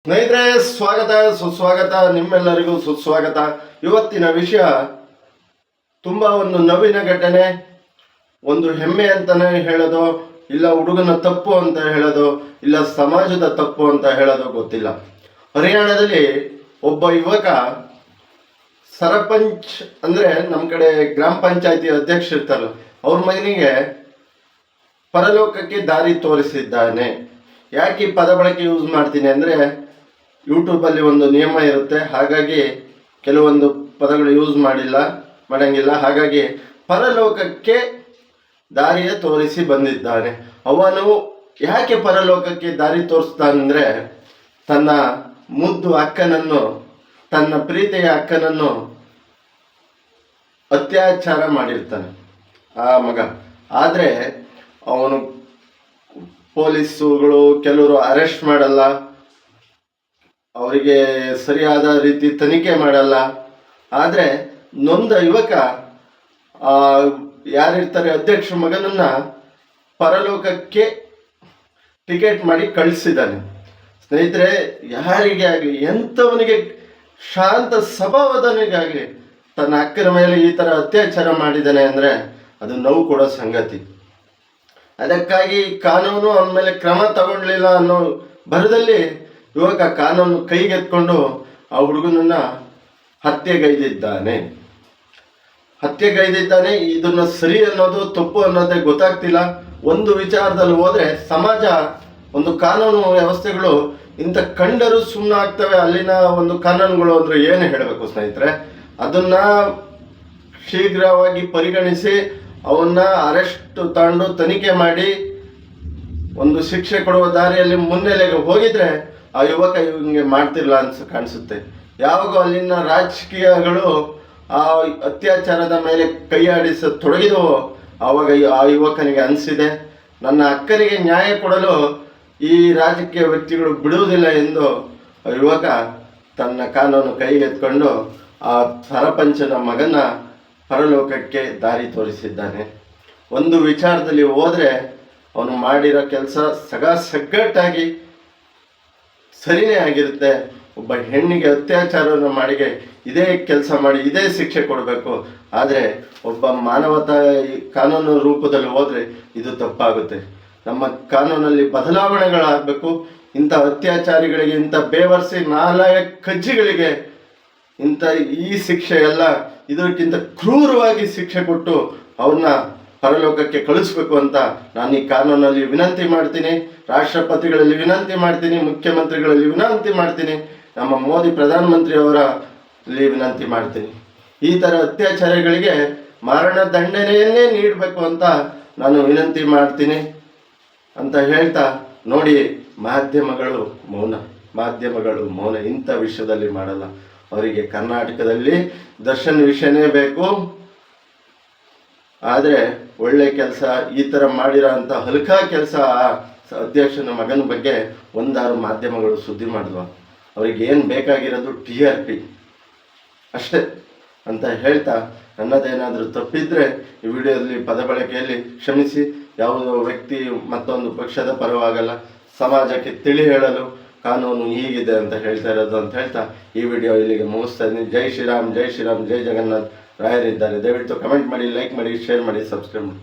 ಸ್ನೇಹಿತರೆ, ಸ್ವಾಗತ ಸುಸ್ವಾಗತ. ನಿಮ್ಮೆಲ್ಲರಿಗೂ ಸುಸ್ವಾಗತ. ಇವತ್ತಿನ ವಿಷಯ ತುಂಬಾ ಒಂದು ನವೀನ ಘಟನೆ. ಒಂದು ಹೆಮ್ಮೆ ಅಂತಾನೆ ಹೇಳೋದು, ಇಲ್ಲ ಹುಡುಗನ ತಪ್ಪು ಅಂತ ಹೇಳೋದು, ಇಲ್ಲ ಸಮಾಜದ ತಪ್ಪು ಅಂತ ಹೇಳೋದು ಗೊತ್ತಿಲ್ಲ. ಹರಿಯಾಣದಲ್ಲಿ ಒಬ್ಬ ಯುವಕ ಸರಪಂಚ್ ಅಂದ್ರೆ ನಮ್ಮ ಕಡೆ ಗ್ರಾಮ ಪಂಚಾಯತಿ ಅಧ್ಯಕ್ಷ ಇರ್ತಾರಲ್ಲ, ಅವ್ರ ಮಗನಿಗೆ ಪರಲೋಕಕ್ಕೆ ದಾರಿ ತೋರಿಸಿದ್ದಾನೆ. ಯಾಕೆ ಈ ಪದ ಬಳಕೆ ಯೂಸ್ ಮಾಡ್ತೀನಿ ಅಂದರೆ, ಯೂಟ್ಯೂಬಲ್ಲಿ ಒಂದು ನಿಯಮ ಇರುತ್ತೆ, ಹಾಗಾಗಿ ಕೆಲವೊಂದು ಪದಗಳು ಯೂಸ್ ಮಾಡಂಗಿಲ್ಲ. ಹಾಗಾಗಿ ಪರಲೋಕಕ್ಕೆ ದಾರಿಯ ತೋರಿಸಿ ಬಂದಿದ್ದಾನೆ. ಅವನು ಯಾಕೆ ಪರಲೋಕಕ್ಕೆ ದಾರಿ ತೋರಿಸ್ತಾನಂದ್ರೆ, ತನ್ನ ಮುದ್ದು ಅಕ್ಕನನ್ನು, ತನ್ನ ಪ್ರೀತಿಯ ಅಕ್ಕನನ್ನು ಅತ್ಯಾಚಾರ ಮಾಡಿರ್ತಾನೆ ಆ ಮಗ. ಆದರೆ ಅವನು ಪೊಲೀಸುಗಳು ಕೆಲವರು ಅರೆಸ್ಟ್ ಮಾಡಲ್ಲ, ಅವರಿಗೆ ಸರಿಯಾದ ರೀತಿ ತನಿಖೆ ಮಾಡಲ್ಲ. ಆದರೆ ನೊಂದ ಯುವಕ ಯಾರಿರ್ತಾರೆ ಅಧ್ಯಕ್ಷ ಮಗನನ್ನ ಪರಲೋಕಕ್ಕೆ ಟಿಕೆಟ್ ಮಾಡಿ ಕಳಿಸಿದ್ದಾನೆ. ಸ್ನೇಹಿತರೆ, ಯಾರಿಗೆ ಆಗಲಿ, ಎಂಥವನಿಗೆ, ಶಾಂತ ಸ್ವಭಾವದವನಿಗಾಗಲಿ ತನ್ನ ಅಕ್ಕನ ಮೇಲೆ ಈ ಥರ ಅತ್ಯಾಚಾರ ಮಾಡಿದ್ದಾನೆ ಅಂದರೆ ಅದು ನೋವು ಕೊಡೋ ಸಂಗತಿ. ಅದಕ್ಕಾಗಿ ಕಾನೂನು ಅವನ ಮೇಲೆ ಕ್ರಮ ತಗೊಳ್ಳಿಲ್ಲ ಅನ್ನೋ ಭರದಲ್ಲಿ ಯುವಕ ಕಾನೂನು ಕೈಗೆತ್ಕೊಂಡು ಆ ಹುಡುಗನನ್ನ ಹತ್ಯೆಗೈದಿದ್ದಾನೆ. ಇದನ್ನ ಸರಿ ಅನ್ನೋದು ತಪ್ಪು ಅನ್ನೋದೇ ಗೊತ್ತಾಗ್ತಿಲ್ಲ. ಒಂದು ವಿಚಾರದಲ್ಲಿ ಹೋದ್ರೆ ಸಮಾಜ, ಒಂದು ಕಾನೂನು ವ್ಯವಸ್ಥೆಗಳು ಇಂಥ ಕಂಡರು ಸುಮ್ಮನೆ ಆಗ್ತವೆ. ಅಲ್ಲಿನ ಒಂದು ಕಾನೂನುಗಳು ಅಂದ್ರೆ ಏನು ಹೇಳಬೇಕು ಸ್ನೇಹಿತರೆ, ಅದನ್ನ ಶೀಘ್ರವಾಗಿ ಪರಿಗಣಿಸಿ ಅವನ್ನ ಅರೆಸ್ಟ್ ತಗೊಂಡು ತನಿಖೆ ಮಾಡಿ ಒಂದು ಶಿಕ್ಷೆ ಕೊಡುವ ದಾರಿಯಲ್ಲಿ ಮುನ್ನೆಲೆಗೆ ಹೋಗಿದ್ರೆ ಆ ಯುವಕ ಹಿಂಗೆ ಮಾಡ್ತಿರ್ಲ ಕಾಣಿಸುತ್ತೆ. ಯಾವಾಗ ಅಲ್ಲಿನ ರಾಜಕೀಯಗಳು ಆ ಅತ್ಯಾಚಾರದ ಮೇಲೆ ತೊಡಗಿದವೋ ಆವಾಗ ಆ ಯುವಕನಿಗೆ ಅನಿಸಿದೆ, ನನ್ನ ಅಕ್ಕನಿಗೆ ನ್ಯಾಯ ಕೊಡಲು ಈ ರಾಜಕೀಯ ವ್ಯಕ್ತಿಗಳು ಬಿಡುವುದಿಲ್ಲ ಎಂದು ಆ ಯುವಕ ತನ್ನ ಕಾನೂನು ಕೈಗೆತ್ಕೊಂಡು ಆ ಸರಪಂಚನ ಮಗನ ಪರಲೋಕಕ್ಕೆ ದಾರಿ ತೋರಿಸಿದ್ದಾನೆ. ಒಂದು ವಿಚಾರದಲ್ಲಿ ಹೋದರೆ ಅವನು ಮಾಡಿರೋ ಕೆಲಸ ಸಗ್ಗಟ್ಟಾಗಿ ಸರಿನೇ ಆಗಿರುತ್ತೆ. ಒಬ್ಬ ಹೆಣ್ಣಿಗೆ ಅತ್ಯಾಚಾರವನ್ನು ಮಾಡಿಗೆ ಇದೇ ಕೆಲಸ ಮಾಡಿ ಇದೇ ಶಿಕ್ಷೆ ಕೊಡಬೇಕು. ಆದರೆ ಒಬ್ಬ ಮಾನವತಾ ಕಾನೂನು ರೂಪದಲ್ಲಿ ಹೋದರೆ ಇದು ತಪ್ಪಾಗುತ್ತೆ. ನಮ್ಮ ಕಾನೂನಲ್ಲಿ ಬದಲಾವಣೆಗಳಾಗಬೇಕು. ಇಂಥ ಅತ್ಯಾಚಾರಿಗಳಿಗೆ, ಇಂಥ ಬೇವರ್ಸಿ ನಾಲಾಯಕ ಕಜ್ಜಿಗಳಿಗೆ ಈ ಶಿಕ್ಷೆ ಎಲ್ಲ, ಇದಕ್ಕಿಂತ ಕ್ರೂರವಾಗಿ ಶಿಕ್ಷೆ ಕೊಟ್ಟು ಅವ್ರನ್ನ ಪರಲೋಕಕ್ಕೆ ಕಳಿಸ್ಬೇಕು ಅಂತ ನಾನು ಈ ಕಾನೂನಲ್ಲಿ ವಿನಂತಿ ಮಾಡ್ತೀನಿ. ರಾಷ್ಟ್ರಪತಿಗಳಲ್ಲಿ ವಿನಂತಿ ಮಾಡ್ತೀನಿ, ಮುಖ್ಯಮಂತ್ರಿಗಳಲ್ಲಿ ವಿನಂತಿ ಮಾಡ್ತೀನಿ, ನಮ್ಮ ಮೋದಿ ಪ್ರಧಾನಮಂತ್ರಿಯವರಲ್ಲಿ ವಿನಂತಿ ಮಾಡ್ತೀನಿ. ಈ ಥರ ಅತ್ಯಾಚಾರಿಗಳಿಗೆ ಮರಣ ದಂಡನೆಯನ್ನೇ ನೀಡಬೇಕು ಅಂತ ನಾನು ವಿನಂತಿ ಮಾಡ್ತೀನಿ ಅಂತ ಹೇಳ್ತಾ, ನೋಡಿ, ಮಾಧ್ಯಮಗಳು ಮೌನ ಇಂಥ ವಿಷಯದಲ್ಲಿ ಮಾಡಲ್ಲ. ಅವರಿಗೆ ಕರ್ನಾಟಕದಲ್ಲಿ ದರ್ಶನ್ ವಿಷಯನೇ ಬೇಕು. ಆದರೆ ಒಳ್ಳೆ ಕೆಲಸ, ಈ ಥರ ಮಾಡಿರೋ ಅಂಥ ಹಲ್ಕಾ ಕೆಲಸ ಅಧ್ಯಕ್ಷನ ಮಗನ ಬಗ್ಗೆ ಒಂದಾರು ಮಾಧ್ಯಮಗಳು ಸುದ್ದಿ ಮಾಡಿದ್ವ. ಅವ್ರಿಗೆ ಏನು ಬೇಕಾಗಿರೋದು TRP ಅಷ್ಟೇ ಅಂತ ಹೇಳ್ತಾ, ನನ್ನದೇನಾದರೂ ತಪ್ಪಿದ್ರೆ ಈ ವಿಡಿಯೋದಲ್ಲಿ ಪದ ಬಳಕೆಯಲ್ಲಿ ಕ್ಷಮಿಸಿ. ಯಾವುದೋ ವ್ಯಕ್ತಿ ಮತ್ತೊಂದು ಪಕ್ಷದ ಪರವಾಗಲ್ಲ, ಸಮಾಜಕ್ಕೆ ತಿಳಿ ಹೇಳಲು ಕಾನೂನು ಹೀಗಿದೆ ಅಂತ ಹೇಳ್ತಾ ಇರೋದು ಅಂತ ಹೇಳ್ತಾ ಈ ವಿಡಿಯೋ ಇಲ್ಲಿಗೆ ಮುಗಿಸ್ತಾ ಇದ್ದೀನಿ. ಜೈ ಶ್ರೀರಾಮ್, ಜೈ ಶ್ರೀರಾಮ್, ಜೈ ಜಗನ್ನಾಥ್ ರಾಯರಿದ್ದಾರೆ. ದಯವಿಟ್ಟು ಕಮೆಂಟ್ ಮಾಡಿ, ಲೈಕ್ ಮಾಡಿ, ಶೇರ್ ಮಾಡಿ, ಸಬ್ಸ್ಕ್ರೈಬ್ ಮಾಡಿ.